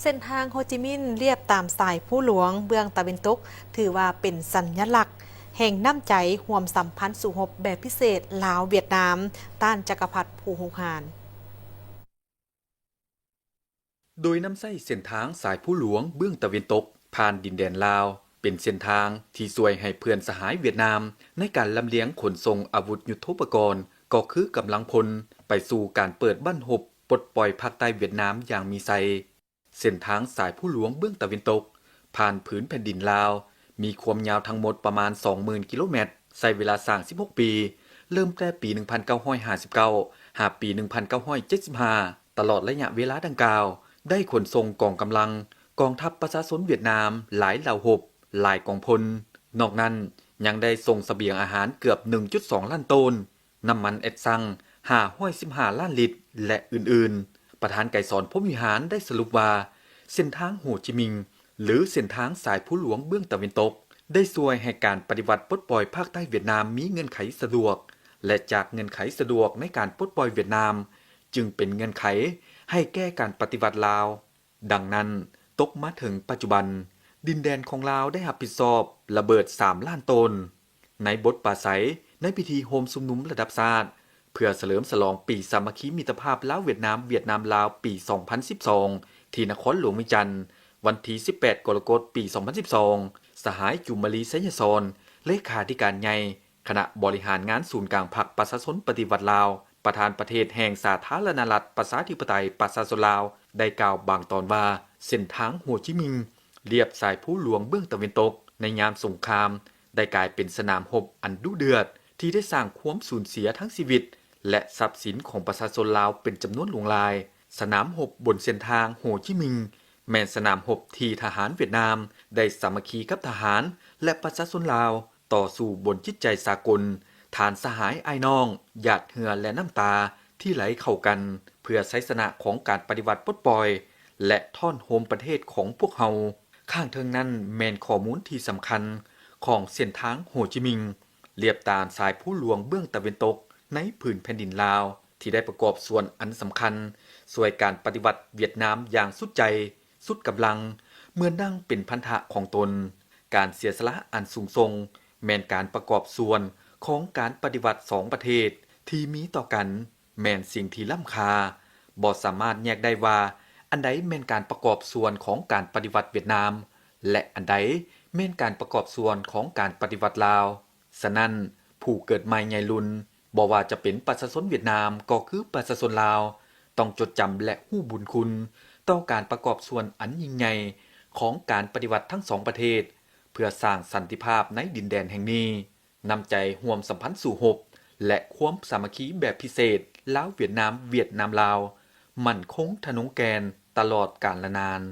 เส้นทางโฮจิมินห์เรียบตามสายผู้หลวงเบื้องตะวันตกถือว่าเป็นสัญลักษณ์แห่งน้ำใจห่วมสัมพันธ์สุหบแบบพิเศษลาวเวียดนามต้านจักรพรรดิผู้หุกหานโดยน้ำไส้เส้นทางสายผู้หลวงเบื้องตะวันตกผ่านดินแดนลาวเป็นเส้นทางที่ช่วยให้เพื่อนสหายเวียดนามในการลำเลียงขนส่งอาวุธยุทโธปกรณ์ก็คือกำลังพลไปสู่การเปิดบั้นหบปลดปล่อยภาคใต้เวียดนามอย่างมีไซเส้นทางสายผู้หลวงเบื้องตะวันตกผ่านผืนแผ่นดินลาวมีความยาวทั้งหมดประมาณ 20,000 กิโลเมตรใช้เวลาสร้าง16ปีเริ่มแต่ปี 1959 หาปี 1975 ตลอดระยะเวลาดังกล่าวได้ขนส่งกองกำลังกองทัพประชาชนเวียดนามหลายเหล่าหบหลายกองพลนอกนั้นยังได้ส่งเสบียงอาหารเกือบ 1.2 ล้านตนน้ำมันเอ็ดซัง515 ล้านลิตรและอื่นๆประธานไก่สอนพรหมวิหารได้สรุปว่าเส้นทางโฮจิมินห์หรือเส้นทางสายผู้หลวงเบื้องตะวันตกได้ช่วยให้การปฏิวัติปลดปล่อยภาคใต้เวียดนามมีเงื่อนไขสะดวกและจากเงื่อนไขสะดวกในการปลดปล่อยเวียดนามจึงเป็นเงื่อนไขให้แก้การปฏิวัติลาวดังนั้นตกมาถึงปัจจุบันดินแดนของลาวได้รับผิดชอบระเบิด3ล้านตนในบทปราศัยในพิธีโฮมชุมนุมระดับชาติเพื่อเฉลิมฉลองปีสามัคคีมิตรภาพลาวเวียดนามลาวปี 2012 ที่นครหลวงวิจันทร์วันที่ 18 กรกฎาคม ปี 2012 สหายจุมมลีไสยศรเลขาธิการใหญ่คณะบริหารงานศูนย์กลางพรรคประชาชนปฏิวัติลาวประธานประเทศแห่งสาธารณรัฐประชาธิปไตยประชาชนลาวได้กล่าวบางตอนว่าเส้นทางโฮจิมินห์เรียบสายผู้หลวงเบื้องตะวันตกในยามสงครามได้กลายเป็นสนามรบอันดุเดือดที่ได้สร้างความสูญเสียทั้งชีวิตและทรัพย์สินของประชาชนลาวเป็นจำนวนหลวงหลายสนามรบบนเส้นทางโฮจิมินห์แม่นสนามรบที่ทหารเวียดนามได้สามัคคีกับทหารและประชาชนลาวต่อสู้บนจิตใจสากลฐานสหายอ้ายน้องหยาดเหงื่อและน้ำตาที่ไหลเข้ากันเพื่อชัยชนะของการปฏิวัติปลดปล่อยและท่อนโฮมประเทศของพวกเฮาข้างเทิงนั้นแม่นข้อมูลที่สำคัญของเส้นทางโฮจิมินห์เรียบตามสายผู้หลวงเบื้องตะวันตกในผืนแผ่นดินลาวที่ได้ประกอบส่วนอันสำคัญช่วยการปฏิวัติเวียดนามอย่างสุดใจสุดกำลังเมื่อนั่งเป็นพันธะของตนการเสียสละอันสูงส่งแม่นการประกอบส่วนของการปฏิวัติ2ประเทศที่มีต่อกันแม่นสิ่งที่ล้ำค่าบ่สามารถแยกได้ว่าอันใดแม่นการประกอบส่วนของการปฏิวัติเวียดนามและอันใดแม่นการประกอบส่วนของการปฏิวัติลาวฉะนั้นผู้เกิดใหม่ใหญ่รุ่นบ่ว่าจะเป็นประชาชนเวียดนามก็คือประชาชนลาวต้องจดจำและฮู้บุญคุณต่อการประกอบส่วนอันยิ่งใหญ่ของการปฏิวัติทั้ง2ประเทศเพื่อสร้างสันติภาพในดินแดนแห่งนี้นำใจร่วมสัมพันธ์สู่หบและความสามัคคีแบบพิเศษลาวเวียดนามลาวมั่นคงทะนงแกนตลอดกาลนาน